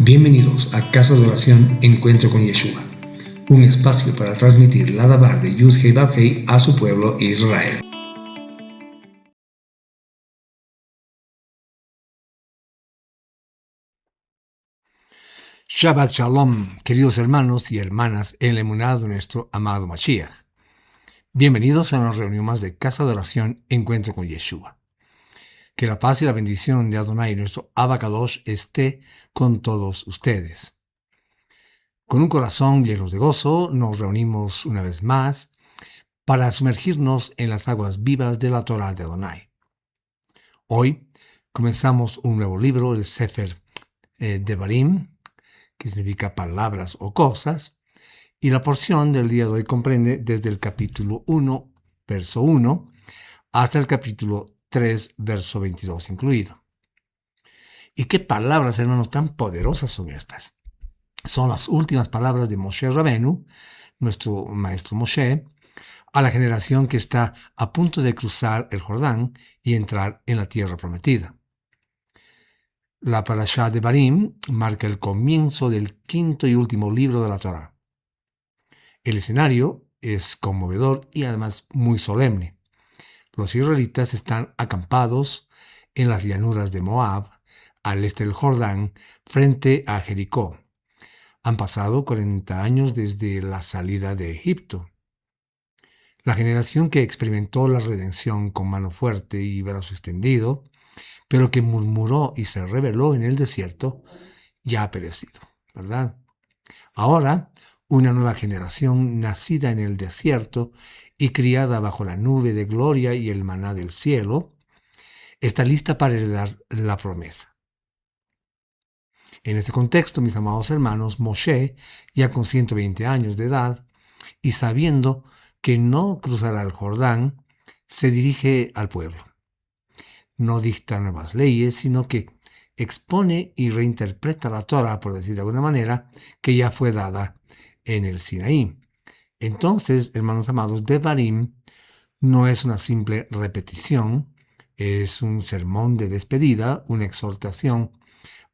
Bienvenidos a Casa de Oración Encuentro con Yeshua, un espacio para transmitir la Dabar de Yud-Hei Vav-Hei a su pueblo Israel. Shabbat Shalom, queridos hermanos y hermanas en la emuná de nuestro amado Mashiach. Bienvenidos a una reunión más de Casa de Oración Encuentro con Yeshua. Que la paz y la bendición de Adonai, nuestro Abba Kadosh, esté con todos ustedes. Con un corazón lleno de gozo, nos reunimos una vez más para sumergirnos en las aguas vivas de la Torah de Adonai. Hoy comenzamos un nuevo libro, el Sefer Devarim, que significa palabras o cosas, y la porción del día de hoy comprende desde el capítulo 1, verso 1, hasta el capítulo 3, verso 22 incluido. ¿Y qué palabras, hermanos, tan poderosas son estas? Son las últimas palabras de Moshe Rabenu, nuestro maestro Moshe, a la generación que está a punto de cruzar el Jordán y entrar en la tierra prometida. La Parashá de Devarim marca el comienzo del quinto y último libro de la Torá. El escenario es conmovedor y además muy solemne. Los israelitas están acampados en las llanuras de Moab, al este del Jordán, frente a Jericó. Han pasado 40 años desde la salida de Egipto. La generación que experimentó la redención con mano fuerte y brazo extendido, pero que murmuró y se rebeló en el desierto, ya ha perecido, ¿verdad? Ahora, una nueva generación nacida en el desierto y criada bajo la nube de gloria y el maná del cielo, está lista para heredar la promesa. En ese contexto, mis amados hermanos, Moshe, ya con 120 años de edad y sabiendo que no cruzará el Jordán, se dirige al pueblo. No dicta nuevas leyes, sino que expone y reinterpreta la Torah, por decir de alguna manera, que ya fue dada en el Sinaí. Entonces, hermanos amados, Devarim no es una simple repetición, es un sermón de despedida, una exhortación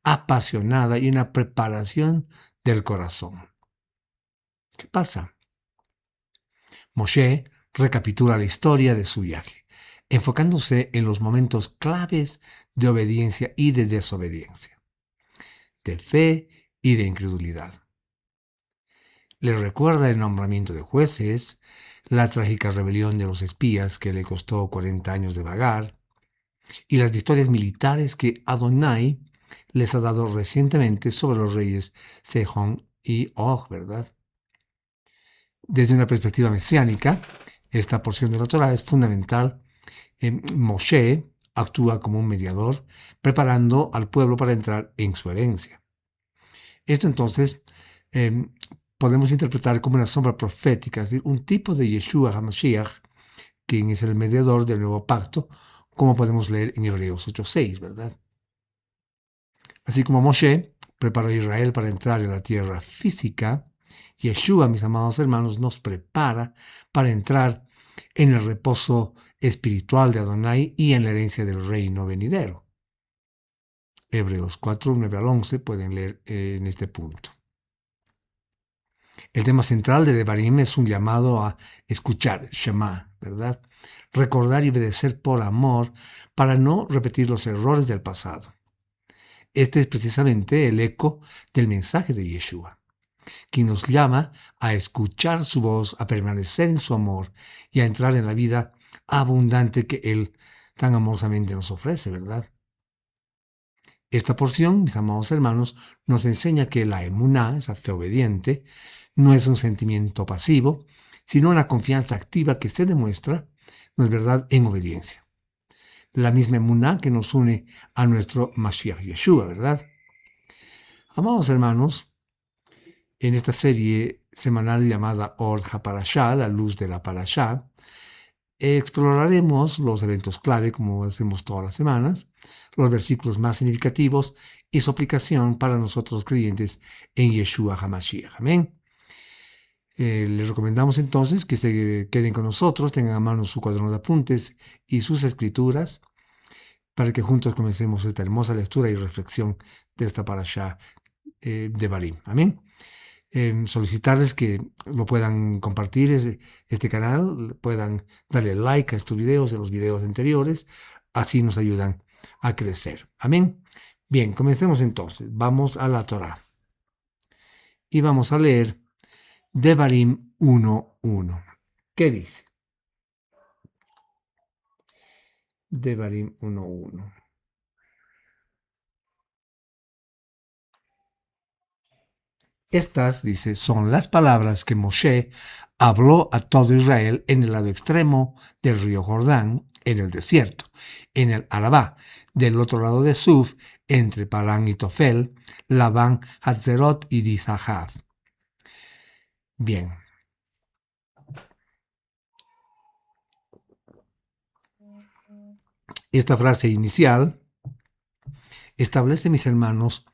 apasionada y una preparación del corazón. ¿Qué pasa? Moshe recapitula la historia de su viaje, enfocándose en los momentos claves de obediencia y de desobediencia, de fe y de incredulidad. Le recuerda el nombramiento de jueces, la trágica rebelión de los espías que le costó 40 años de vagar, y las victorias militares que Adonai les ha dado recientemente sobre los reyes Sejón y Og, ¿verdad? Desde una perspectiva mesiánica, esta porción de la Torah es fundamental. Moshe actúa como un mediador, preparando al pueblo para entrar en su herencia. Esto entonces podemos interpretar como una sombra profética, es decir, un tipo de Yeshua HaMashiach, quien es el mediador del nuevo pacto, como podemos leer en Hebreos 8:6, ¿verdad? Así como Moshe preparó a Israel para entrar en la tierra física, Yeshua, mis amados hermanos, nos prepara para entrar en el reposo espiritual de Adonai y en la herencia del reino venidero. Hebreos 4, 9 al 11 pueden leer en este punto. El tema central de Devarim es un llamado a escuchar, Shema, ¿verdad? Recordar y obedecer por amor para no repetir los errores del pasado. Este es precisamente el eco del mensaje de Yeshua, quien nos llama a escuchar su voz, a permanecer en su amor y a entrar en la vida abundante que Él tan amorosamente nos ofrece, ¿verdad? Esta porción, mis amados hermanos, nos enseña que la emuná, esa fe obediente, no es un sentimiento pasivo, sino una confianza activa que se demuestra, no es verdad, en obediencia. La misma emuná que nos une a nuestro Mashiach Yeshua, ¿verdad? Amados hermanos, en esta serie semanal llamada Or HaParashá, la luz de la Parashá, exploraremos los eventos clave, como hacemos todas las semanas, los versículos más significativos y su aplicación para nosotros creyentes en Yeshua HaMashiach. Amén. Les recomendamos entonces que se queden con nosotros, tengan a mano su cuaderno de apuntes y sus escrituras, para que juntos comencemos esta hermosa lectura y reflexión de esta parashá Devarim. Amén. Solicitarles que lo puedan compartir este canal, puedan darle like a estos videos, de los videos anteriores, así nos ayudan a crecer. Amén. Bien, comencemos entonces. Vamos a la Torá y vamos a leer Devarim 1:1. ¿Qué dice? Devarim 1:1. Estas, dice, son las palabras que Moshe habló a todo Israel en el lado extremo del río Jordán, en el desierto, en el Arabá, del otro lado de Suf, entre Parán y Tofel, Labán, Hatzerot y Dizahab. Bien. Esta frase inicial establece, mis hermanos,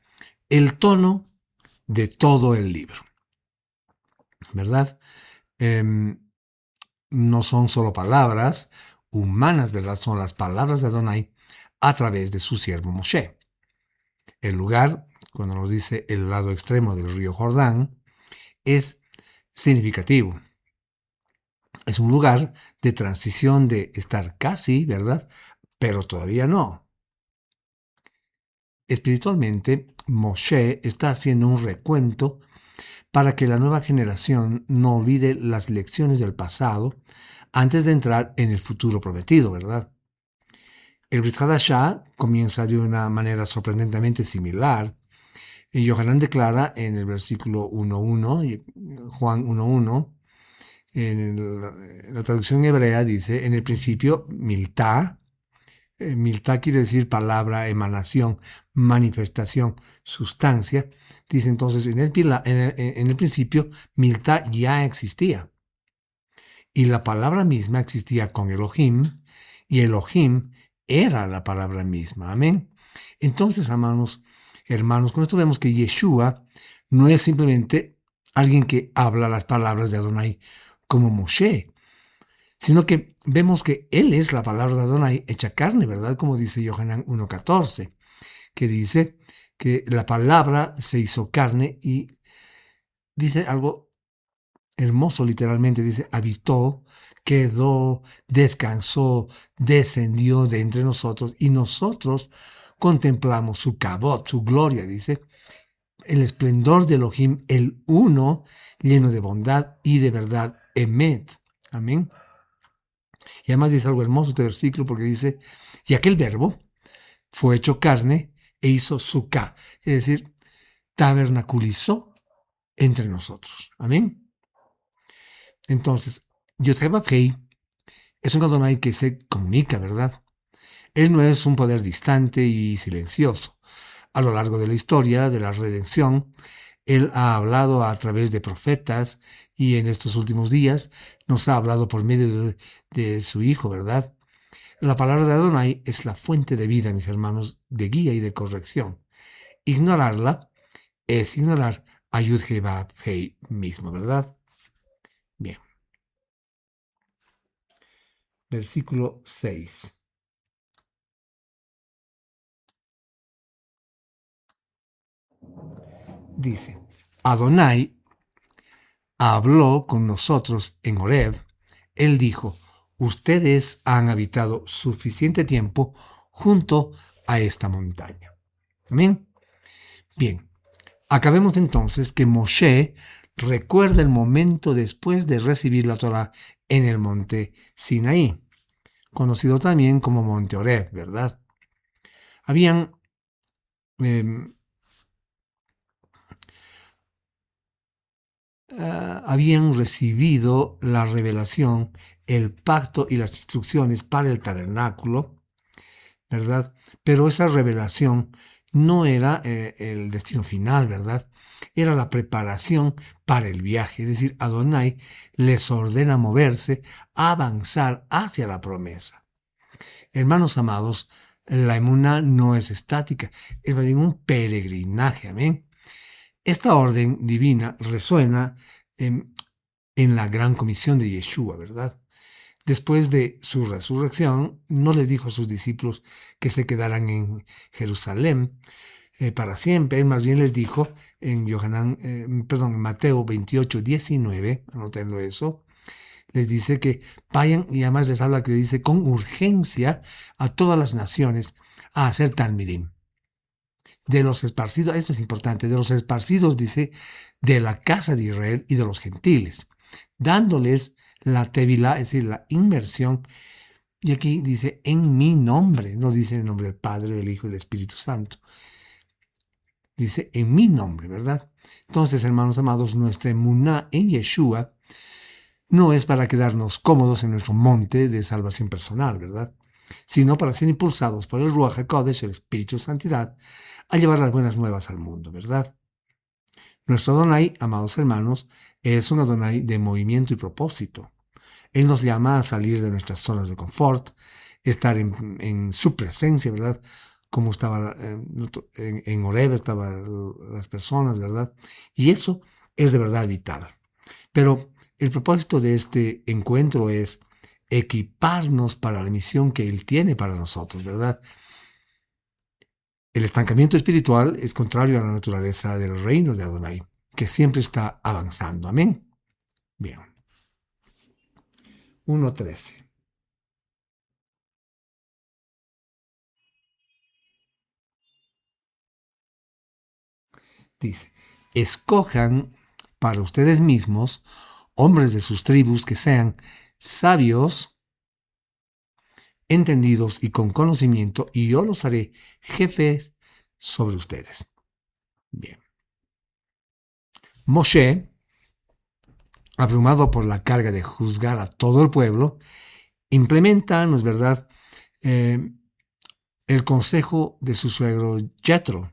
el tono de todo el libro, ¿verdad? No son solo palabras humanas, ¿verdad? Son las palabras de Adonai a través de su siervo Moshe. El lugar, cuando nos dice el lado extremo del río Jordán, es significativo. Es un lugar de transición de estar casi, ¿verdad? Pero todavía no. Espiritualmente, Moshe está haciendo un recuento para que la nueva generación no olvide las lecciones del pasado antes de entrar en el futuro prometido, ¿verdad? El Brit Hadashah comienza de una manera sorprendentemente similar. Yohanan declara en el versículo 1.1, Juan 1.1, en la traducción hebrea dice, en el principio, Miltá. Miltá quiere decir palabra, emanación, manifestación, sustancia. Dice entonces, en el principio, Miltá ya existía. Y la palabra misma existía con Elohim, y Elohim era la palabra misma. Amén. Entonces, hermanos, con esto vemos que Yeshua no es simplemente alguien que habla las palabras de Adonai como Moshe, sino que vemos que Él es la palabra de Adonai hecha carne, ¿verdad? Como dice Yohanan 1.14, que dice que la palabra se hizo carne y dice algo hermoso, literalmente, dice, habitó, quedó, descansó, descendió de entre nosotros y nosotros contemplamos su kabod, su gloria, dice, el esplendor de Elohim, el uno, lleno de bondad y de verdad, emet. Amén. Y además dice algo hermoso este versículo porque dice, y aquel verbo fue hecho carne e hizo suká, es decir, tabernaculizó entre nosotros. Amén. Entonces, Yod-Heh-Vav-Heh es un Adonai que se comunica, ¿verdad? Él no es un poder distante y silencioso. A lo largo de la historia de la redención, Él ha hablado a través de profetas y en estos últimos días nos ha hablado por medio de su Hijo, ¿verdad? La palabra de Adonai es la fuente de vida, mis hermanos, de guía y de corrección. Ignorarla es ignorar a Yud-Heh-Vav-Heh mismo, ¿verdad? Bien. Versículo 6. Dice, Adonai habló con nosotros en Horeb. Él dijo, ustedes han habitado suficiente tiempo junto a esta montaña. Amén. Bien, acabemos entonces que Moshe recuerda el momento después de recibir la Torá en el monte Sinaí, conocido también como monte Horeb, ¿verdad? Habían recibido la revelación, el pacto y las instrucciones para el tabernáculo, ¿verdad? Pero esa revelación no era el destino final, ¿verdad? Era la preparación para el viaje. Es decir, Adonai les ordena moverse, avanzar hacia la promesa. Hermanos amados, la emuná no es estática, es un peregrinaje, amén. Esta orden divina resuena en la gran comisión de Yeshua, ¿verdad? Después de su resurrección, no les dijo a sus discípulos que se quedaran en Jerusalén, para siempre. Él más bien les dijo en Mateo 28:19, anótenlo eso, les dice que vayan, y además les habla que dice con urgencia a todas las naciones a hacer talmidim. De los esparcidos, esto es importante, de los esparcidos, dice, de la casa de Israel y de los gentiles, dándoles la tevilá, es decir, la inmersión. Y aquí dice en mi nombre, no dice en el nombre del Padre, del Hijo y del Espíritu Santo. Dice en mi nombre, ¿verdad? Entonces, hermanos amados, nuestra emuná en Yeshua no es para quedarnos cómodos en nuestro monte de salvación personal, ¿verdad? Sino para ser impulsados por el Ruach HaKodesh, el Espíritu de Santidad, a llevar las buenas nuevas al mundo, ¿verdad? Nuestro Adonai, amados hermanos, es un Adonai de movimiento y propósito. Él nos llama a salir de nuestras zonas de confort, estar en su presencia, ¿verdad? Como estaba en Horeb, estaban las personas, ¿verdad? Y eso es de verdad vital. Pero el propósito de este encuentro es equiparnos para la misión que Él tiene para nosotros, ¿verdad? El estancamiento espiritual es contrario a la naturaleza del reino de Adonai, que siempre está avanzando. Amén. Bien. 1:13. Dice, escojan para ustedes mismos hombres de sus tribus que sean sabios, entendidos y con conocimiento, y yo los haré jefes sobre ustedes. Bien. Moshe, abrumado por la carga de juzgar a todo el pueblo, implementa, ¿no es verdad?, el consejo de su suegro Jethro.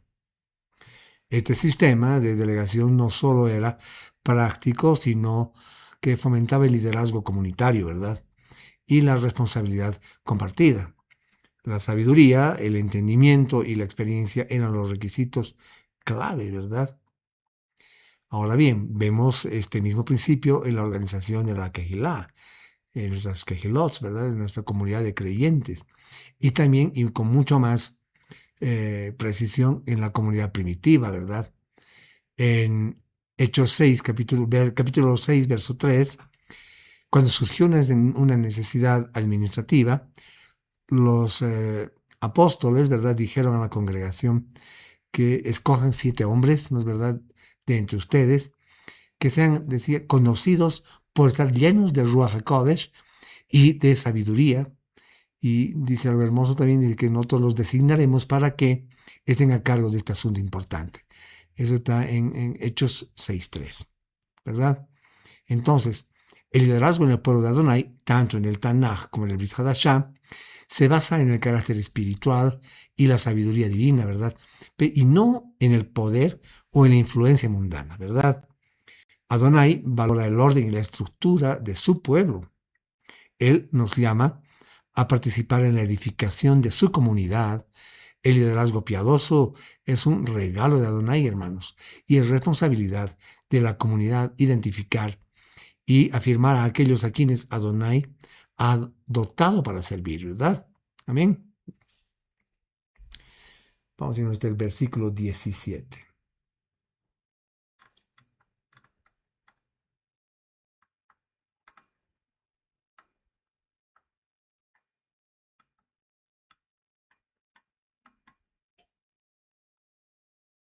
Este sistema de delegación no solo era práctico, sino que fomentaba el liderazgo comunitario, ¿verdad? Y la responsabilidad compartida. La sabiduría, el entendimiento y la experiencia eran los requisitos clave, ¿verdad? Ahora bien, vemos este mismo principio en la organización de la Kehilá, en nuestras Kehilots, ¿verdad? En nuestra comunidad de creyentes. Y también, y con mucho más precisión, en la comunidad primitiva, ¿verdad? En Hechos 6, capítulo 6, verso 3, cuando surgió una necesidad administrativa, los apóstoles, ¿verdad?, dijeron a la congregación que escojan 7 hombres, ¿no es verdad?, de entre ustedes, que sean, decía, conocidos por estar llenos de Ruach HaKodesh y de sabiduría. Y dice algo hermoso también, dice que nosotros los designaremos para que estén a cargo de este asunto importante. Eso está en Hechos 6:3, ¿verdad? Entonces, el liderazgo en el pueblo de Adonai, tanto en el Tanaj como en el Brit Hadashah, se basa en el carácter espiritual y la sabiduría divina, ¿verdad? Y no en el poder o en la influencia mundana, ¿verdad? Adonai valora el orden y la estructura de su pueblo. Él nos llama a participar en la edificación de su comunidad. El liderazgo piadoso es un regalo de Adonai, hermanos, y es responsabilidad de la comunidad identificar y afirmar a aquellos a quienes Adonai ha dotado para servir, ¿verdad? Amén. Vamos a irnos hasta el versículo 17.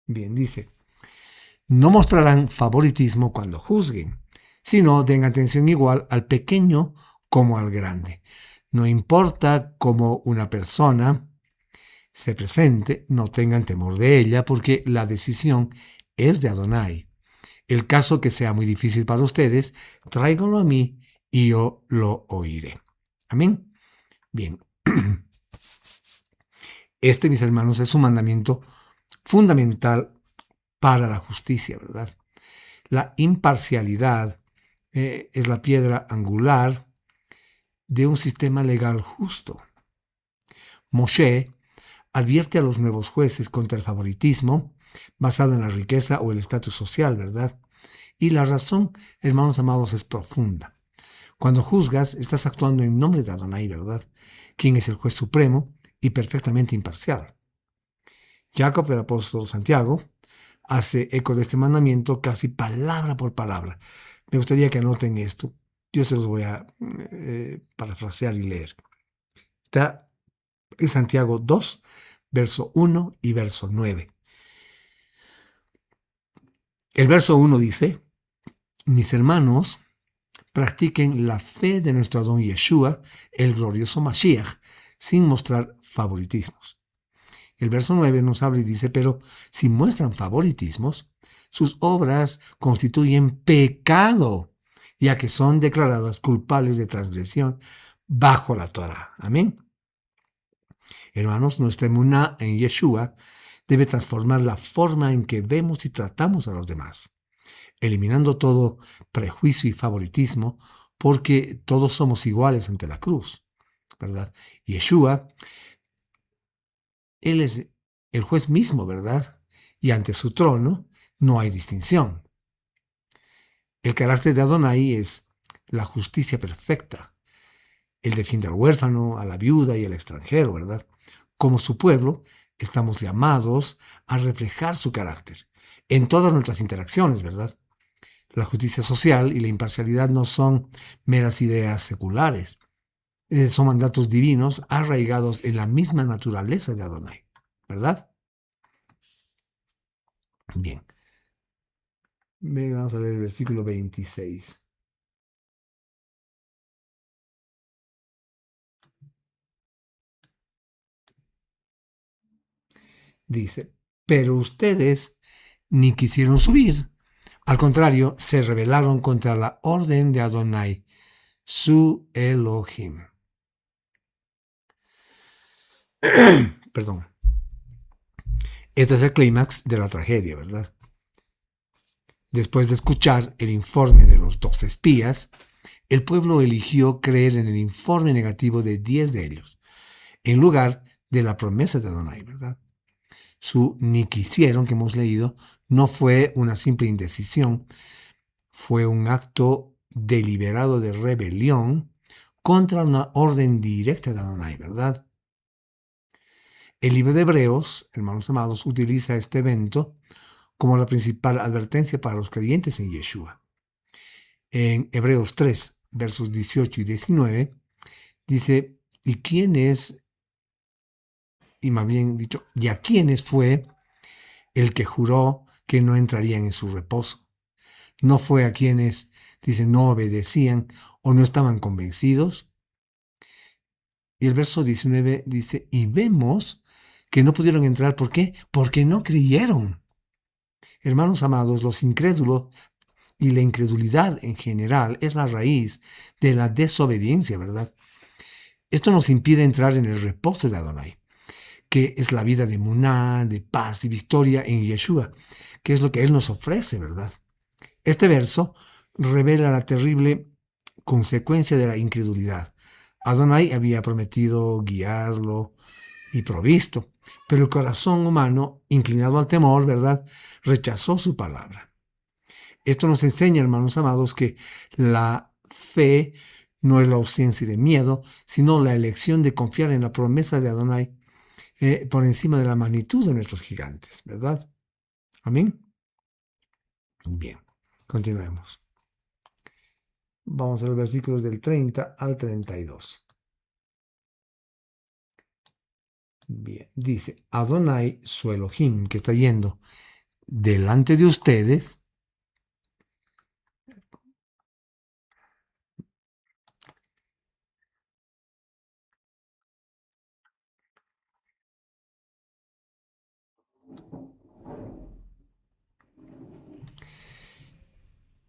Bien, dice, no mostrarán favoritismo cuando juzguen, sino den atención igual al pequeño como al grande. No importa cómo una persona se presente, no tengan temor de ella, porque la decisión es de Adonai. El caso que sea muy difícil para ustedes, tráiganlo a mí y yo lo oiré. Amén. Bien. Este, mis hermanos, es un mandamiento fundamental para la justicia, ¿verdad? La imparcialidad es la piedra angular de un sistema legal justo. Moshe advierte a los nuevos jueces contra el favoritismo basado en la riqueza o el estatus social, ¿verdad? Y la razón, hermanos amados, es profunda. Cuando juzgas, estás actuando en nombre de Adonai, ¿verdad? Quien es el juez supremo y perfectamente imparcial. Jacob, el apóstol Santiago, hace eco de este mandamiento casi palabra por palabra. Me gustaría que anoten esto. Yo se los voy a parafrasear y leer. Está en Santiago 2, verso 1 y verso 9. El verso 1 dice: mis hermanos, practiquen la fe de nuestro Adón Yeshua, el glorioso Mashiach, sin mostrar favoritismos. El verso 9 nos habla y dice: pero si muestran favoritismos, sus obras constituyen pecado, ya que son declaradas culpables de transgresión bajo la Torah. Amén. Hermanos, nuestra emuná en Yeshua debe transformar la forma en que vemos y tratamos a los demás, eliminando todo prejuicio y favoritismo, porque todos somos iguales ante la cruz, ¿verdad? Yeshua, Él es el juez mismo, ¿verdad? Y ante su trono no hay distinción. El carácter de Adonai es la justicia perfecta. Él defiende al huérfano, a la viuda y al extranjero, ¿verdad? Como su pueblo, estamos llamados a reflejar su carácter en todas nuestras interacciones, ¿verdad? La justicia social y la imparcialidad no son meras ideas seculares. Son mandatos divinos arraigados en la misma naturaleza de Adonai, ¿verdad? Bien. Vamos a leer el versículo 26. Dice: pero ustedes ni quisieron subir. Al contrario, se rebelaron contra la orden de Adonai, su Elohim. Perdón. Este es el clímax de la tragedia, ¿verdad? Después de escuchar el informe de los 2 espías, el pueblo eligió creer en el informe negativo de 10 de ellos, en lugar de la promesa de Adonai, ¿verdad? Su ni quisieron que hemos leído no fue una simple indecisión, fue un acto deliberado de rebelión contra una orden directa de Adonai, ¿verdad? El libro de Hebreos, hermanos amados, utiliza este evento como la principal advertencia para los creyentes en Yeshua. En Hebreos 3, versos 18 y 19, dice: ¿y quién es, y más bien dicho, y a quiénes fue el que juró que no entrarían en su reposo? ¿No fue a quienes, dice, no obedecían o no estaban convencidos? Y el verso 19 dice: y vemos que no pudieron entrar. ¿Por qué? Porque no creyeron. Hermanos amados, los incrédulos y la incredulidad en general es la raíz de la desobediencia, ¿verdad? Esto nos impide entrar en el reposo de Adonai, que es la vida de emuná, de paz y victoria en Yeshua, que es lo que Él nos ofrece, ¿verdad? Este verso revela la terrible consecuencia de la incredulidad. Adonai había prometido guiarlo y provisto, pero el corazón humano, inclinado al temor, ¿verdad?, rechazó su palabra. Esto nos enseña, hermanos amados, que la fe no es la ausencia de miedo, sino la elección de confiar en la promesa de Adonai por encima de la magnitud de nuestros gigantes, ¿verdad? Amén. Bien, continuemos. Vamos a los versículos del 30 al 32. Bien, dice: Adonai, su Elohim, que está yendo delante de ustedes,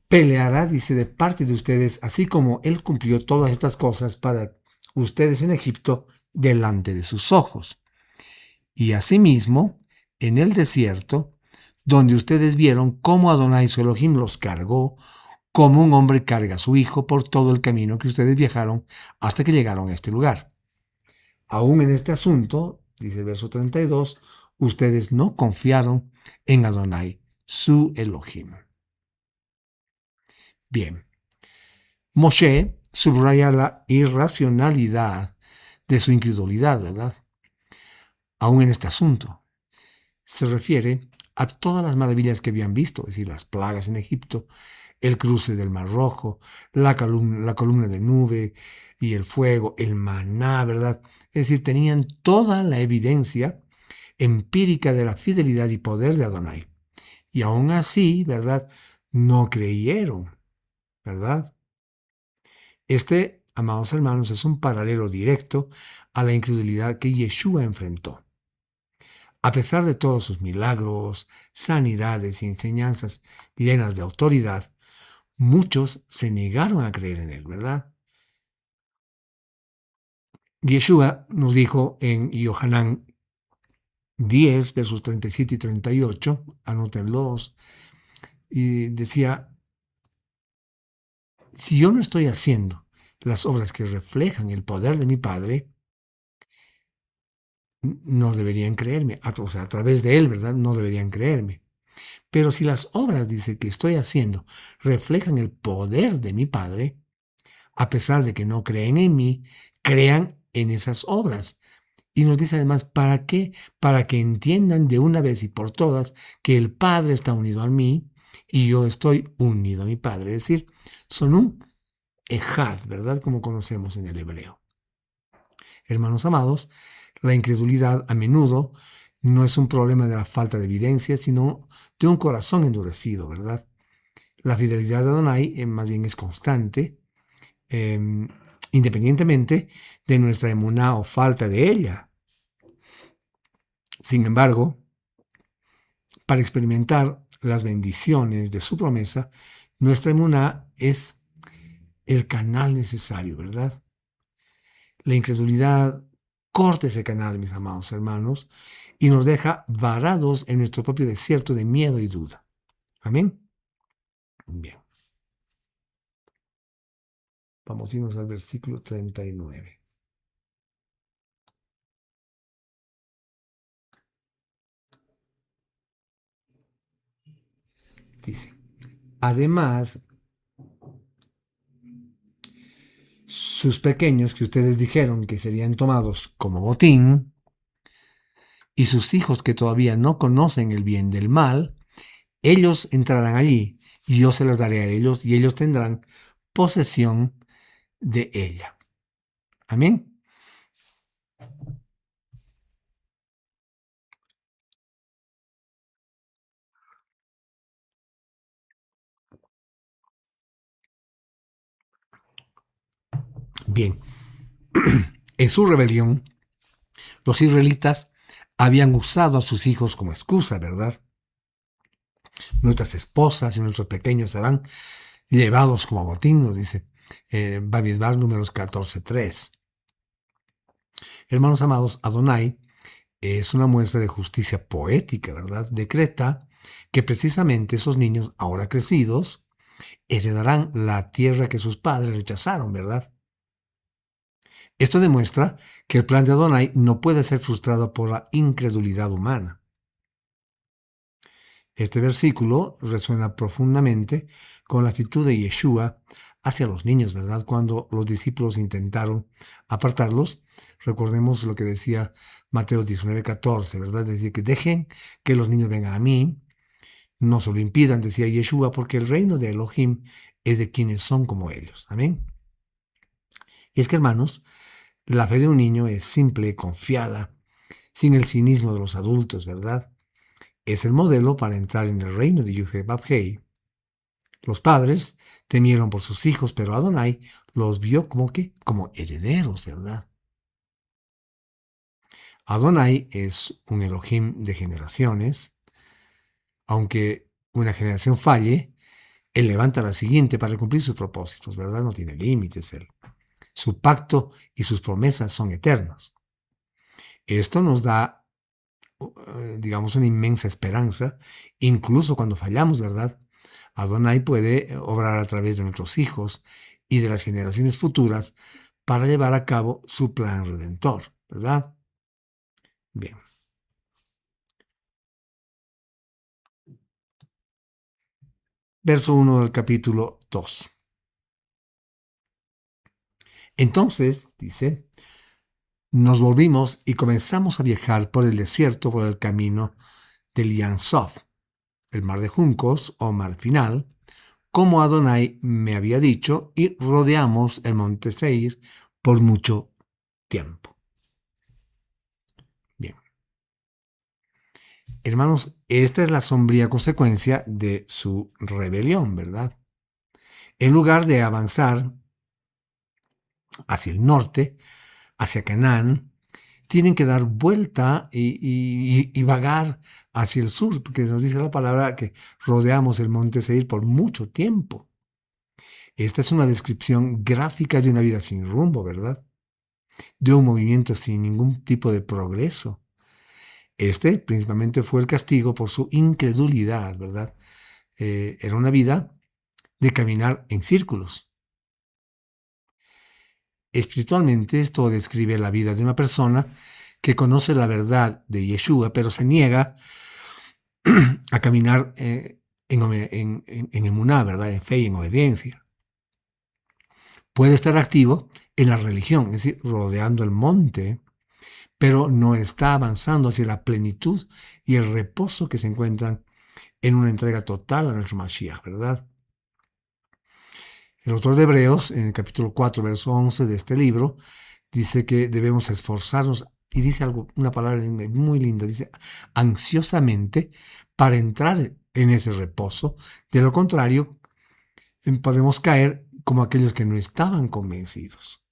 peleará, dice, de parte de ustedes, así como Él cumplió todas estas cosas para ustedes en Egipto delante de sus ojos. Y asimismo, en el desierto, donde ustedes vieron cómo Adonai su Elohim los cargó, como un hombre carga a su hijo por todo el camino que ustedes viajaron hasta que llegaron a este lugar. Aún en este asunto, dice el verso 32, ustedes no confiaron en Adonai, su Elohim. Bien, Moshe subraya la irracionalidad de su incredulidad, ¿verdad? Aún en este asunto. se refiere a todas las maravillas que habían visto, es decir, las plagas en Egipto, el cruce del Mar Rojo, la columna de nube y el fuego, el maná, ¿verdad? Es decir, tenían toda la evidencia empírica de la fidelidad y poder de Adonai. Y aún así, ¿verdad? No creyeron, ¿verdad? Este, amados hermanos, es un paralelo directo a la incredulidad que Yeshua enfrentó. A pesar de todos sus milagros, sanidades y enseñanzas llenas de autoridad, muchos se negaron a creer en él, ¿verdad? Yeshua nos dijo en Yohanan 10, versos 37 y 38, anótenlos, y decía, si yo no estoy haciendo las obras que reflejan el poder de mi Padre, no deberían creerme, o sea, a través de él, ¿verdad? No deberían creerme. Pero si las obras, dice, que estoy haciendo reflejan el poder de mi Padre, a pesar de que no creen en mí, crean en esas obras. Y nos dice además, ¿para qué? Para que entiendan de una vez y por todas que el Padre está unido a mí y yo estoy unido a mi Padre. Es decir, son un ejad, ¿verdad? Como conocemos en el hebreo. Hermanos amados, la incredulidad a menudo no es un problema de la falta de evidencia, sino de un corazón endurecido, ¿verdad? La fidelidad de Adonai más bien es constante, independientemente de nuestra emuná o falta de ella. Sin embargo, para experimentar las bendiciones de su promesa, nuestra emuná es el canal necesario, ¿verdad? La incredulidad corta ese canal, mis amados hermanos, y nos deja varados en nuestro propio desierto de miedo y duda. Amén. Bien. Vamos a irnos al versículo 39. Dice, además, sus pequeños que ustedes dijeron que serían tomados como botín, y sus hijos que todavía no conocen el bien del mal, ellos entrarán allí, y yo se los daré a ellos, y ellos tendrán posesión de ella. Amén. Bien, en su rebelión, los israelitas habían usado a sus hijos como excusa, ¿verdad? Nuestras esposas y nuestros pequeños serán llevados como botín, nos dice Bamidbar números 14:3. Hermanos amados, Adonai es una muestra de justicia poética, ¿verdad? Decreta que precisamente esos niños, ahora crecidos, heredarán la tierra que sus padres rechazaron, ¿verdad? Esto demuestra que el plan de Adonai no puede ser frustrado por la incredulidad humana. Este versículo resuena profundamente con la actitud de Yeshua hacia los niños, ¿verdad? Cuando los discípulos intentaron apartarlos, recordemos lo que decía Mateo 19:14, ¿verdad? Decía que dejen que los niños vengan a mí, no se lo impidan, decía Yeshua, porque el reino de Elohim es de quienes son como ellos. Amén. Y es que, hermanos, la fe de un niño es simple, confiada, sin el cinismo de los adultos, ¿verdad? Es el modelo para entrar en el reino de Yud-Heh-Vav-Heh. Los padres temieron por sus hijos, pero Adonai los vio como herederos, ¿verdad? Adonai es un Elohim de generaciones. Aunque una generación falle, él levanta la siguiente para cumplir sus propósitos, ¿verdad? No tiene límites él. Su pacto y sus promesas son eternos. Esto nos da, digamos, una inmensa esperanza, incluso cuando fallamos, ¿verdad? Adonai puede obrar a través de nuestros hijos y de las generaciones futuras para llevar a cabo su plan redentor, ¿verdad? Bien. Verso 1 del capítulo 2. Entonces, dice, nos volvimos y comenzamos a viajar por el desierto, por el camino del Yam Suf, el mar de juncos o mar final, como Adonai me había dicho, y rodeamos el monte Seir por mucho tiempo. Bien. Hermanos, esta es la sombría consecuencia de su rebelión, ¿verdad? En lugar de avanzar hacia el norte, hacia Canaán, tienen que dar vuelta y vagar hacia el sur, porque nos dice la palabra que rodeamos el monte Seir por mucho tiempo. Esta es una descripción gráfica de una vida sin rumbo, ¿verdad? De un movimiento sin ningún tipo de progreso. Este principalmente fue el castigo por su incredulidad, ¿verdad? Era una vida de caminar en círculos. Espiritualmente, esto describe la vida de una persona que conoce la verdad de Yeshua, pero se niega a caminar en emuná, ¿verdad? En fe y en obediencia. Puede estar activo en la religión, es decir, rodeando el monte, pero no está avanzando hacia la plenitud y el reposo que se encuentran en una entrega total a nuestro Mashiach, ¿verdad? El autor de Hebreos, en el capítulo 4, verso 11 de este libro, dice que debemos esforzarnos, y dice algo, una palabra muy linda, dice ansiosamente para entrar en ese reposo. De lo contrario, podemos caer como aquellos que no estaban convencidos.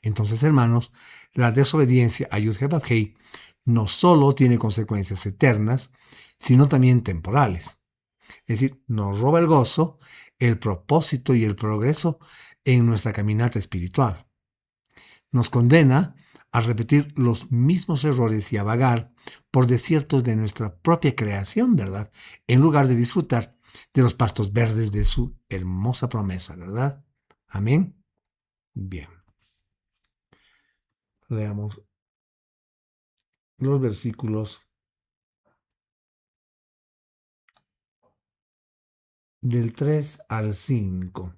Entonces, hermanos, la desobediencia a Yud-Heh-Vav-Heh no solo tiene consecuencias eternas, sino también temporales. Es decir, nos roba el gozo, el propósito y el progreso en nuestra caminata espiritual. Nos condena a repetir los mismos errores y a vagar por desiertos de nuestra propia creación, ¿verdad? En lugar de disfrutar de los pastos verdes de su hermosa promesa, ¿verdad? Amén. Bien. Leamos los versículos del 3 al 5.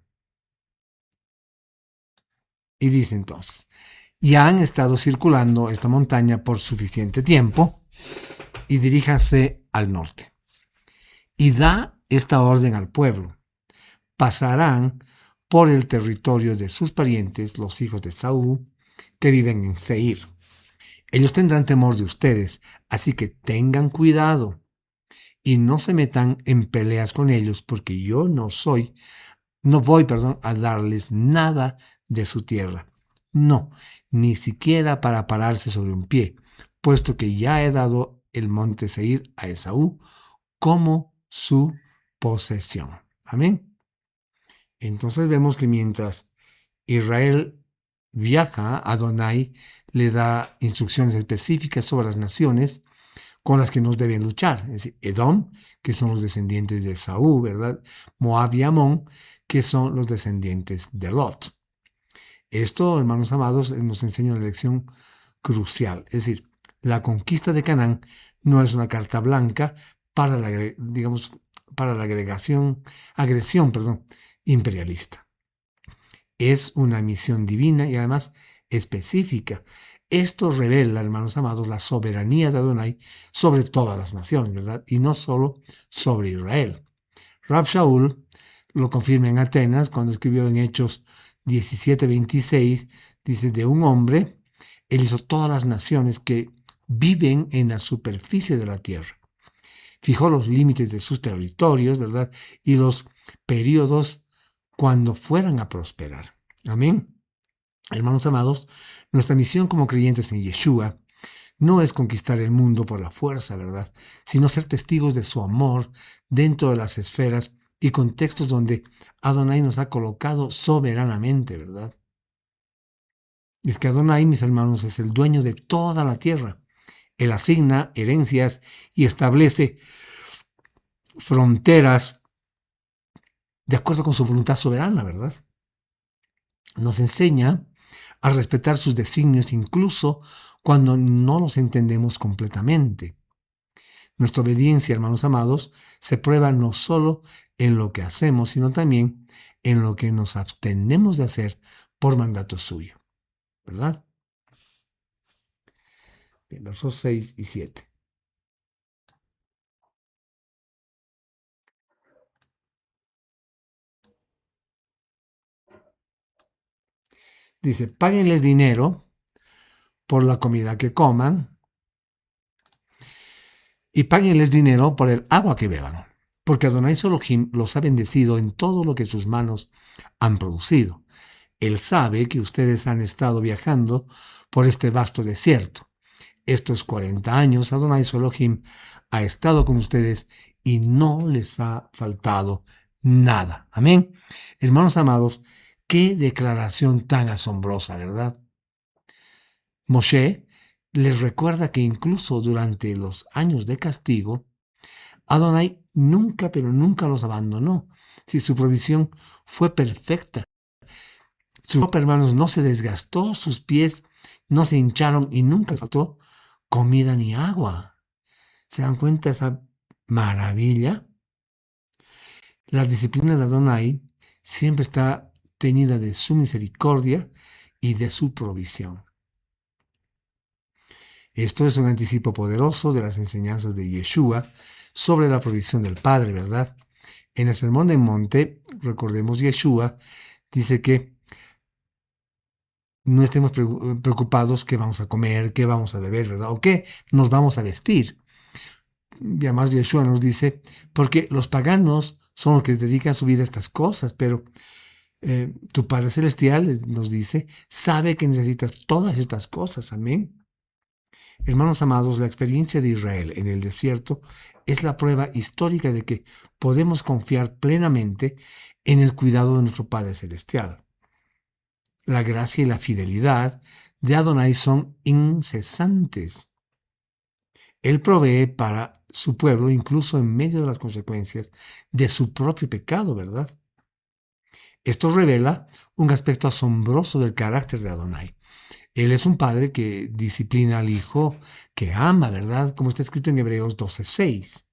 Y dice entonces, ya han estado circulando esta montaña por suficiente tiempo y diríjase al norte. Y da esta orden al pueblo. Pasarán por el territorio de sus parientes, los hijos de Saúl, que viven en Seir. Ellos tendrán temor de ustedes, así que tengan cuidado y no se metan en peleas con ellos, porque yo no voy, a darles nada de su tierra. No, ni siquiera para pararse sobre un pie, puesto que ya he dado el monte Seir a Esaú como su posesión. Amén. Entonces vemos que mientras Israel viaja, Adonai le da instrucciones específicas sobre las naciones con las que nos deben luchar. Es decir, Edom, que son los descendientes de Saúl, ¿verdad? Moab y Amón, que son los descendientes de Lot. Esto, hermanos amados, nos enseña una lección crucial. Es decir, la conquista de Canaán no es una carta blanca para la, para la agresión imperialista. Es una misión divina y además específica. Esto revela, hermanos amados, la soberanía de Adonai sobre todas las naciones, ¿verdad? Y no solo sobre Israel. Rab Shaul lo confirma en Atenas cuando escribió en Hechos 17:26, dice, de un hombre, él hizo todas las naciones que viven en la superficie de la tierra. Fijó los límites de sus territorios, ¿verdad? Y los periodos cuando fueran a prosperar. Amén. Hermanos amados, nuestra misión como creyentes en Yeshua no es conquistar el mundo por la fuerza, ¿verdad? Sino ser testigos de su amor dentro de las esferas y contextos donde Adonai nos ha colocado soberanamente, ¿verdad? Es que Adonai, mis hermanos, es el dueño de toda la tierra. Él asigna herencias y establece fronteras de acuerdo con su voluntad soberana, ¿verdad? Nos enseña a respetar sus designios incluso cuando no los entendemos completamente. Nuestra obediencia, hermanos amados, se prueba no solo en lo que hacemos, sino también en lo que nos abstenemos de hacer por mandato suyo, ¿verdad? Bien, versos 6 y 7. Dice, páguenles dinero por la comida que coman y páguenles dinero por el agua que beban, porque Adonai Elohim los ha bendecido en todo lo que sus manos han producido. Él sabe que ustedes han estado viajando por este vasto desierto. Estos 40 años Adonai Elohim ha estado con ustedes y no les ha faltado nada. Amén. Hermanos amados, qué declaración tan asombrosa, ¿verdad? Moshe les recuerda que incluso durante los años de castigo, Adonai nunca, pero nunca los abandonó. Si su provisión fue perfecta, su ropa, hermanos, no se desgastó, sus pies no se hincharon y nunca faltó comida ni agua. ¿Se dan cuenta de esa maravilla? La disciplina de Adonai siempre está teñida de su misericordia y de su provisión. Esto es un anticipo poderoso de las enseñanzas de Yeshua sobre la provisión del Padre, ¿verdad? En el Sermón del Monte, recordemos, Yeshua dice que no estemos preocupados qué vamos a comer, qué vamos a beber, ¿verdad? O qué nos vamos a vestir. Y además Yeshua nos dice, porque los paganos son los que dedican su vida a estas cosas, pero tu Padre Celestial, nos dice, sabe que necesitas todas estas cosas. Amén. Hermanos amados, la experiencia de Israel en el desierto es la prueba histórica de que podemos confiar plenamente en el cuidado de nuestro Padre Celestial. La gracia y la fidelidad de Adonai son incesantes. Él provee para su pueblo incluso en medio de las consecuencias de su propio pecado, ¿verdad? Esto revela un aspecto asombroso del carácter de Adonai. Él es un padre que disciplina al hijo que ama, ¿verdad? Como está escrito en Hebreos 12:6.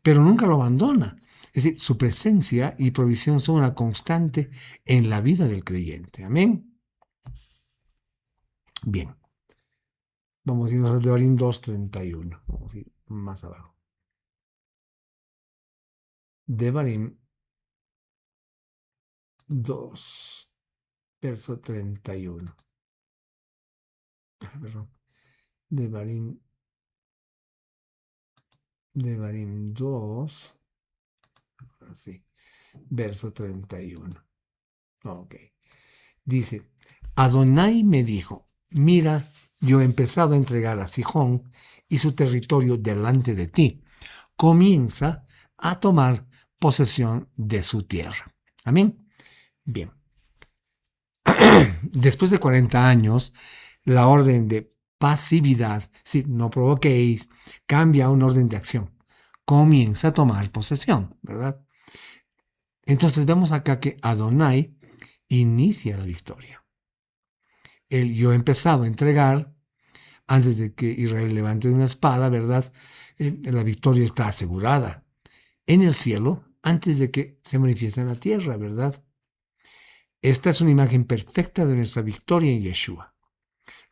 Pero nunca lo abandona. Es decir, su presencia y provisión son una constante en la vida del creyente. Amén. Bien. Vamos a irnos al Devarim 2:31. Vamos a ir más abajo. Devarim 2, verso 31. Perdón. Devarim 2, así, verso 31. Ok. Dice, Adonai me dijo, mira, yo he empezado a entregar a Sihón y su territorio delante de ti. Comienza a tomar posesión de su tierra. Amén. Bien. Después de 40 años, la orden de pasividad, si no provoquéis, cambia a un orden de acción. Comienza a tomar posesión, ¿verdad? Entonces vemos acá que Adonai inicia la victoria. Yo he empezado a entregar, antes de que Israel levante una espada, ¿verdad? La victoria está asegurada en el cielo antes de que se manifieste en la tierra, ¿verdad? Esta es una imagen perfecta de nuestra victoria en Yeshua.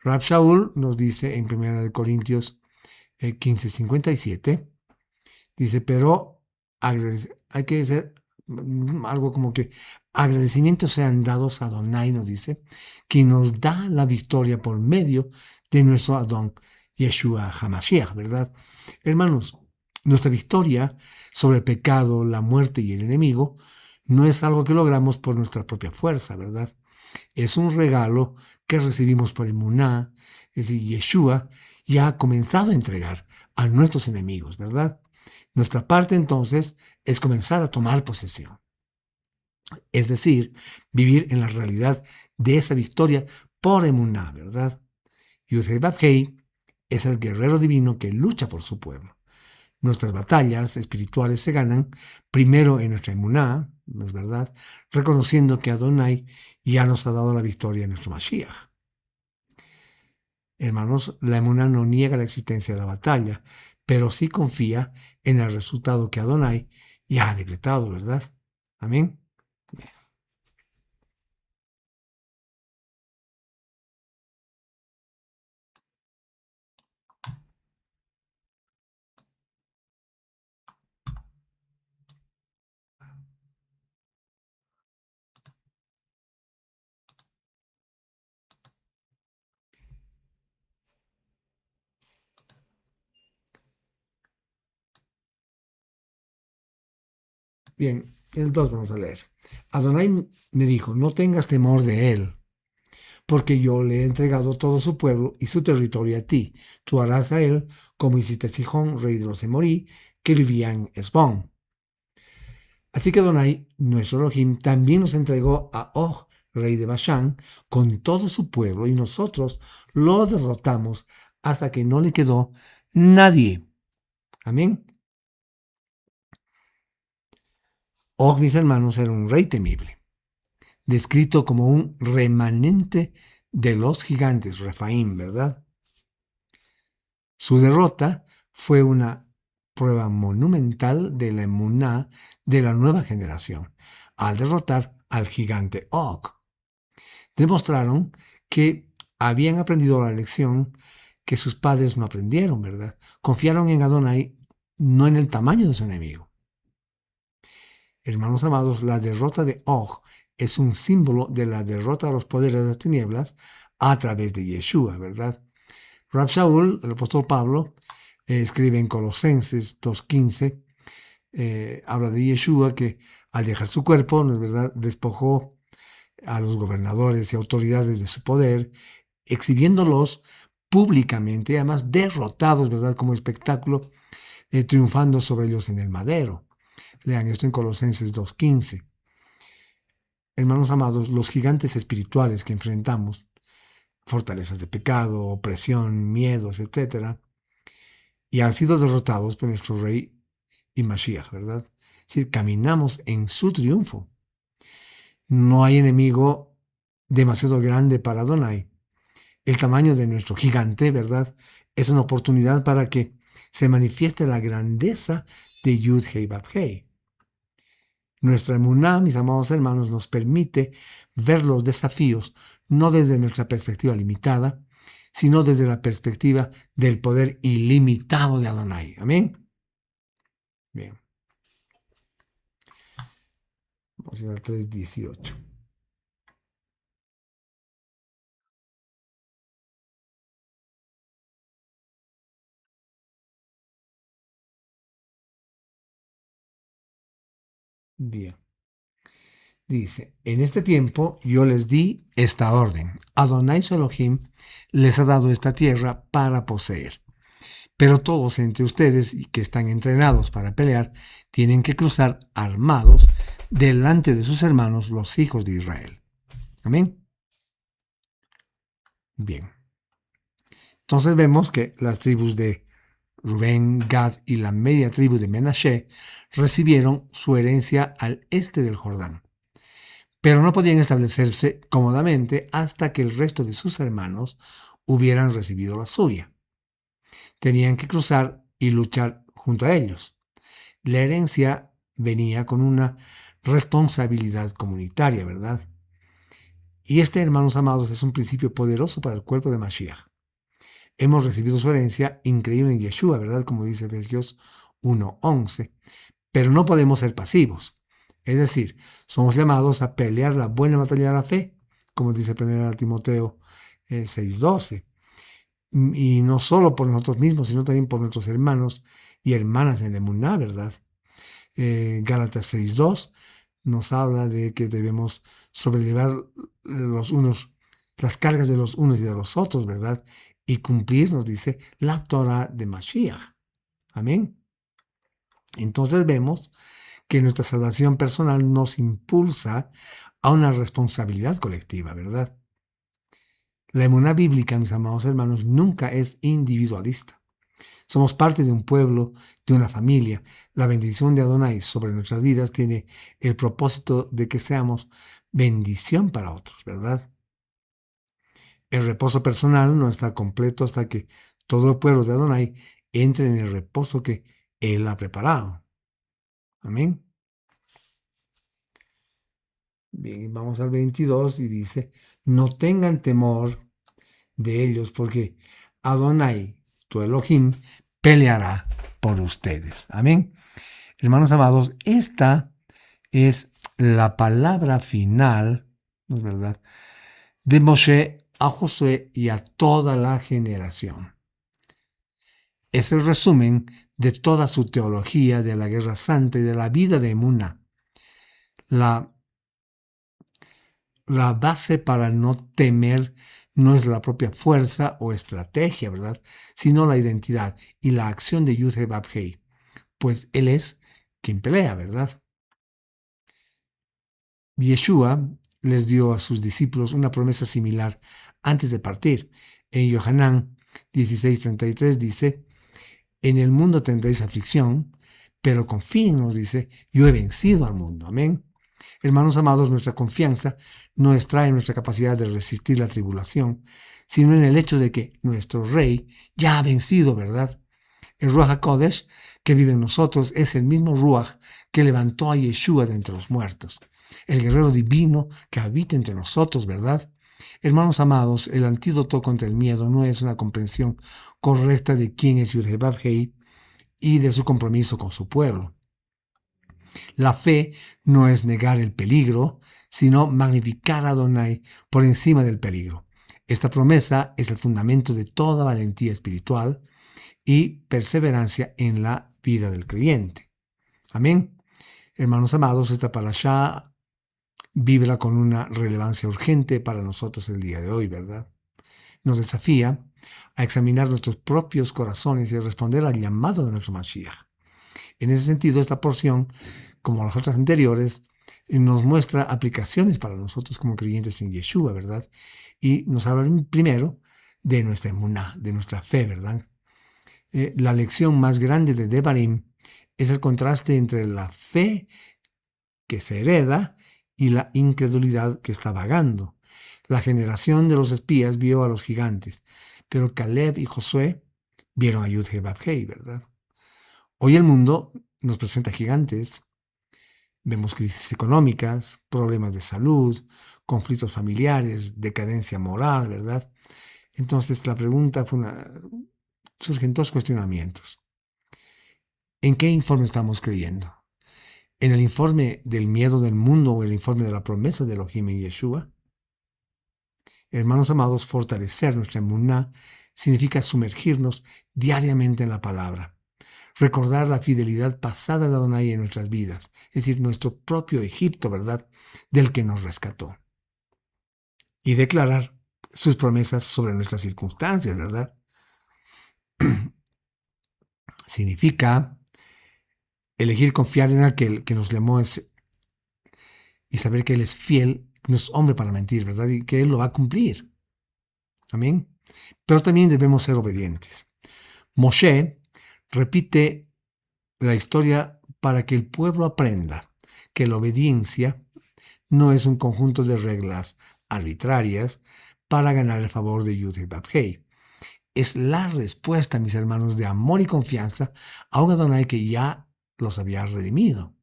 Rab Shaul nos dice en 1 Corintios 15:57, dice, pero hay que hacer algo como que agradecimientos sean dados a Adonai, nos dice, quien nos da la victoria por medio de nuestro Adón Yeshua HaMashiach, ¿verdad? Hermanos, nuestra victoria sobre el pecado, la muerte y el enemigo no es algo que logramos por nuestra propia fuerza, ¿verdad? Es un regalo que recibimos por emuná, es decir, Yeshua ya ha comenzado a entregar a nuestros enemigos, ¿verdad? Nuestra parte entonces es comenzar a tomar posesión, es decir, vivir en la realidad de esa victoria por emuná, ¿verdad? Yud-Heh Vav-Heh es el guerrero divino que lucha por su pueblo. Nuestras batallas espirituales se ganan primero en nuestra emuná, ¿no es verdad? Reconociendo que Adonai ya nos ha dado la victoria en nuestro Mashiach. Hermanos, la emuná no niega la existencia de la batalla, pero sí confía en el resultado que Adonai ya ha decretado, ¿verdad? Amén. Bien, entonces vamos a leer. Adonai me dijo, no tengas temor de él, porque yo le he entregado todo su pueblo y su territorio a ti. Tú harás a él como hiciste a Sihón, rey de los Emorí, que vivía en Esbón. Así que Adonai, nuestro Elohim, también nos entregó a Og, rey de Bashán, con todo su pueblo, y nosotros lo derrotamos hasta que no le quedó nadie. Amén. Og, mis hermanos, era un rey temible, descrito como un remanente de los gigantes, Refaim, ¿verdad? Su derrota fue una prueba monumental de la emuná de la nueva generación, al derrotar al gigante Og. Demostraron que habían aprendido la lección que sus padres no aprendieron, ¿verdad? Confiaron en Adonai, no en el tamaño de su enemigo. Hermanos amados, la derrota de Og es un símbolo de la derrota de los poderes de las tinieblas a través de Yeshua, ¿verdad? Rab Shaul, el apóstol Pablo, escribe en Colosenses 2:15, habla de Yeshua que al dejar su cuerpo, ¿no es verdad?, despojó a los gobernadores y autoridades de su poder, exhibiéndolos públicamente y además derrotados, ¿verdad?, como espectáculo, triunfando sobre ellos en el madero. Lean esto en Colosenses 2:15. Hermanos amados, los gigantes espirituales que enfrentamos, fortalezas de pecado, opresión, miedos, etc., y han sido derrotados por nuestro Rey y Mashiach, ¿verdad? Es decir, caminamos en su triunfo. No hay enemigo demasiado grande para Adonai. El tamaño de nuestro gigante, ¿verdad?, es una oportunidad para que se manifieste la grandeza de Yud Hei Vav Hei. Nuestra emuná, mis amados hermanos, nos permite ver los desafíos no desde nuestra perspectiva limitada, sino desde la perspectiva del poder ilimitado de Adonai. Amén. Bien. Vamos a ir al 3:18. Bien. Dice, en este tiempo yo les di esta orden. Adonai su Elohim les ha dado esta tierra para poseer. Pero todos entre ustedes que están entrenados para pelear tienen que cruzar armados delante de sus hermanos, los hijos de Israel. Amén. Bien. Entonces vemos que las tribus de Rubén, Gad y la media tribu de Menashe recibieron su herencia al este del Jordán, pero no podían establecerse cómodamente hasta que el resto de sus hermanos hubieran recibido la suya. Tenían que cruzar y luchar junto a ellos. La herencia venía con una responsabilidad comunitaria, ¿verdad? Y este, hermanos amados, es un principio poderoso para el cuerpo de Mashiach. Hemos recibido su herencia increíble en Yeshua, ¿verdad? Como dice Efesios 1:11. Pero no podemos ser pasivos. Es decir, somos llamados a pelear la buena batalla de la fe, como dice 1 Timoteo 6:12. Y no solo por nosotros mismos, sino también por nuestros hermanos y hermanas en la emuná, ¿verdad? Gálatas 6:2 nos habla de que debemos sobrellevar las cargas de los unos y de los otros, ¿verdad? Y cumplir, nos dice, la Torah de Mashiach. Amén. Entonces vemos que nuestra salvación personal nos impulsa a una responsabilidad colectiva, ¿verdad? La emuná bíblica, mis amados hermanos, nunca es individualista. Somos parte de un pueblo, de una familia. La bendición de Adonai sobre nuestras vidas tiene el propósito de que seamos bendición para otros, ¿verdad? El reposo personal no está completo hasta que todo el pueblo de Adonai entre en el reposo que Él ha preparado. Amén. Bien, vamos al 22 y dice, no tengan temor de ellos porque Adonai, tu Elohim, peleará por ustedes. Amén. Hermanos amados, esta es la palabra final, ¿no es verdad?, de Moshe a Josué y a toda la generación. Es el resumen de toda su teología de la Guerra Santa y de la vida de Emuná. La, la base para no temer no es la propia fuerza o estrategia, ¿verdad? Sino la identidad y la acción de Yud-Heh-Vav-Heh, pues Él es quien pelea, ¿verdad? Yeshua les dio a sus discípulos una promesa similar antes de partir. En Yohanan 16:33 dice, en el mundo tendréis aflicción, pero confíen, nos dice, yo he vencido al mundo. Amén. Hermanos amados, nuestra confianza no está en nuestra capacidad de resistir la tribulación, sino en el hecho de que nuestro Rey ya ha vencido, ¿verdad? El Ruach HaKodesh que vive en nosotros es el mismo Ruach que levantó a Yeshua de entre los muertos. El guerrero divino que habita entre nosotros, ¿verdad? Hermanos amados, el antídoto contra el miedo no es una comprensión correcta de quién es Yud-Heh-Vav-Heh y de su compromiso con su pueblo. La fe no es negar el peligro, sino magnificar a Adonai por encima del peligro. Esta promesa es el fundamento de toda valentía espiritual y perseverancia en la vida del creyente. Amén. Hermanos amados, esta parashá vibra con una relevancia urgente para nosotros el día de hoy, ¿verdad? Nos desafía a examinar nuestros propios corazones y a responder al llamado de nuestro Mashiach. En ese sentido, esta porción, como las otras anteriores, nos muestra aplicaciones para nosotros como creyentes en Yeshua, ¿verdad? Y nos habla primero de nuestra emuná, de nuestra fe, ¿verdad? La lección más grande de Devarim es el contraste entre la fe que se hereda y la incredulidad que está vagando. La generación de los espías vio a los gigantes, pero Caleb y Josué vieron a Yud-Heh-Vav-Heh, ¿verdad? Hoy el mundo nos presenta gigantes. Vemos crisis económicas, problemas de salud, conflictos familiares, decadencia moral, ¿verdad? Entonces la pregunta surgen dos cuestionamientos. ¿En qué informe estamos creyendo? ¿En el informe del miedo del mundo o el informe de la promesa de Elohim en Yeshua? Hermanos amados, fortalecer nuestra emuná significa sumergirnos diariamente en la palabra. Recordar la fidelidad pasada de Adonai en nuestras vidas, es decir, nuestro propio Egipto, ¿verdad?, del que nos rescató. Y declarar sus promesas sobre nuestras circunstancias, ¿verdad? Significa elegir confiar en aquel que nos llamó y saber que Él es fiel, no es hombre para mentir, ¿verdad? Y que Él lo va a cumplir. Amén. Pero también debemos ser obedientes. Moshe repite la historia para que el pueblo aprenda que la obediencia no es un conjunto de reglas arbitrarias para ganar el favor de Yud-Heh-Vav-Heh. Es la respuesta, mis hermanos, de amor y confianza a un Adonai que ya los había redimido.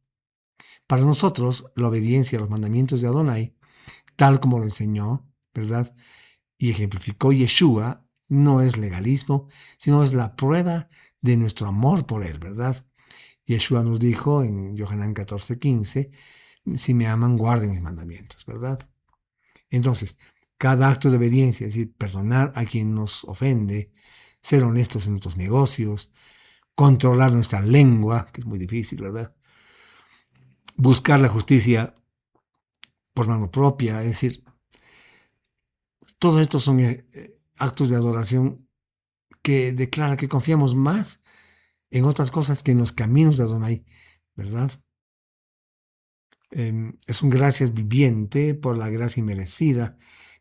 Para nosotros, la obediencia a los mandamientos de Adonai, tal como lo enseñó, ¿verdad?, y ejemplificó Yeshua, no es legalismo, sino es la prueba de nuestro amor por Él, ¿verdad? Yeshua nos dijo en Yohanan 14:15, si me aman, guarden mis mandamientos, ¿verdad? Entonces, cada acto de obediencia, es decir, perdonar a quien nos ofende, ser honestos en nuestros negocios, controlar nuestra lengua, que es muy difícil, ¿verdad? Buscar la justicia por mano propia, es decir, todos estos son actos de adoración que declara que confiamos más en otras cosas que en los caminos de Adonai, ¿verdad? Es un gracias viviente por la gracia inmerecida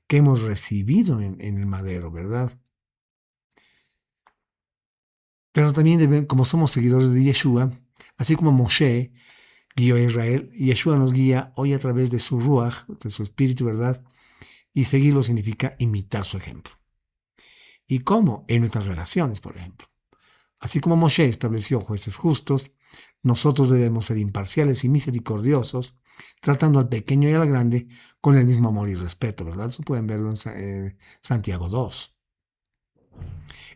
que hemos recibido en el madero, ¿verdad? Pero también, como somos seguidores de Yeshua, así como Moshe guió a Israel, Yeshua nos guía hoy a través de su Ruach, de su espíritu, ¿verdad? Y seguirlo significa imitar su ejemplo. ¿Y cómo? En nuestras relaciones, por ejemplo. Así como Moshe estableció jueces justos, nosotros debemos ser imparciales y misericordiosos, tratando al pequeño y al grande con el mismo amor y respeto, ¿verdad? Eso pueden verlo en Santiago 2.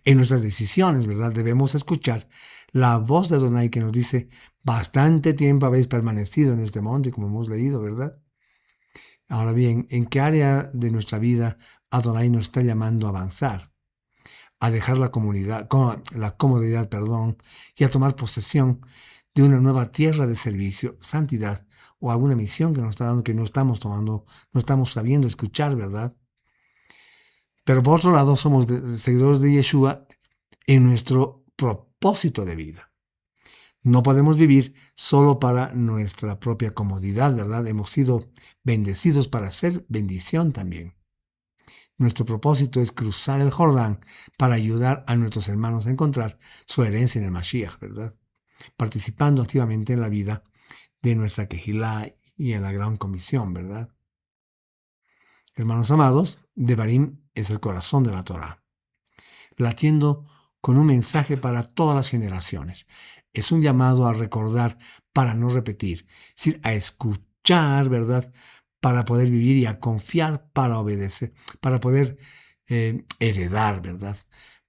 En nuestras decisiones, ¿verdad? Debemos escuchar la voz de Adonai que nos dice, bastante tiempo habéis permanecido en este monte, como hemos leído, ¿verdad? Ahora bien, ¿en qué área de nuestra vida Adonai nos está llamando a avanzar? A dejar la comodidad, y a tomar posesión de una nueva tierra de servicio, santidad o alguna misión que nos está dando que no estamos tomando, no estamos sabiendo escuchar, ¿verdad? Pero por otro lado, somos seguidores de Yeshua en nuestro propósito de vida. No podemos vivir solo para nuestra propia comodidad, ¿verdad? Hemos sido bendecidos para ser bendición también. Nuestro propósito es cruzar el Jordán para ayudar a nuestros hermanos a encontrar su herencia en el Mashiach, ¿verdad? Participando activamente en la vida de nuestra Kehilá y en la gran comisión, ¿verdad? Hermanos amados, Devarim es el corazón de la Torá, latiendo con un mensaje para todas las generaciones. Es un llamado a recordar para no repetir, es decir, a escuchar, ¿verdad?, para poder vivir y a confiar para obedecer, para poder heredar, ¿verdad?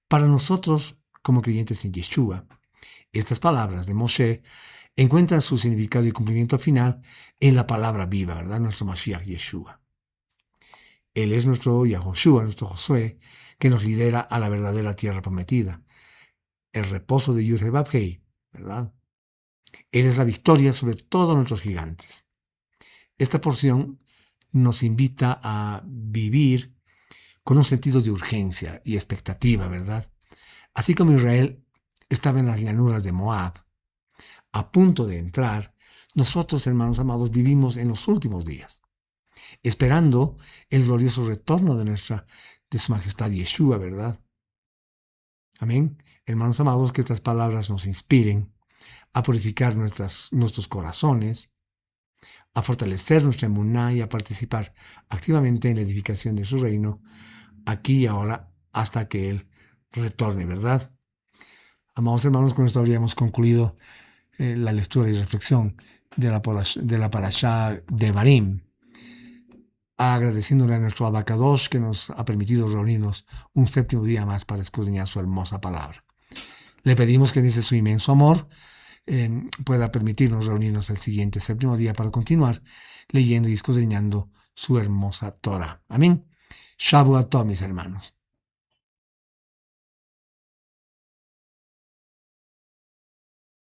Para nosotros, como creyentes en Yeshua, estas palabras de Moshe encuentran su significado y cumplimiento final en la palabra viva, ¿verdad? Nuestro Mashiach Yeshua. Él es nuestro Yahoshua, nuestro Josué, que nos lidera a la verdadera tierra prometida, el reposo de Yud Vав Hei, ¿verdad? Él es la victoria sobre todos nuestros gigantes. Esta porción nos invita a vivir con un sentido de urgencia y expectativa, ¿verdad? Así como Israel estaba en las llanuras de Moab, a punto de entrar, nosotros, hermanos amados, vivimos en los últimos días, esperando el glorioso retorno de su majestad Yeshua, ¿verdad? Amén. Hermanos amados, que estas palabras nos inspiren a purificar nuestros corazones, a fortalecer nuestra emuná y a participar activamente en la edificación de su reino, aquí y ahora, hasta que Él retorne, ¿verdad? Amados hermanos, con esto habríamos concluido la lectura y reflexión de la parashá Devarim, agradeciéndole a nuestro Abacadosh que nos ha permitido reunirnos un séptimo día más para escudriñar su hermosa palabra. Le pedimos que dice su inmenso amor pueda permitirnos reunirnos el siguiente séptimo día para continuar leyendo y escudriñando su hermosa Torah. Amén. Shavuot Tov, mis hermanos.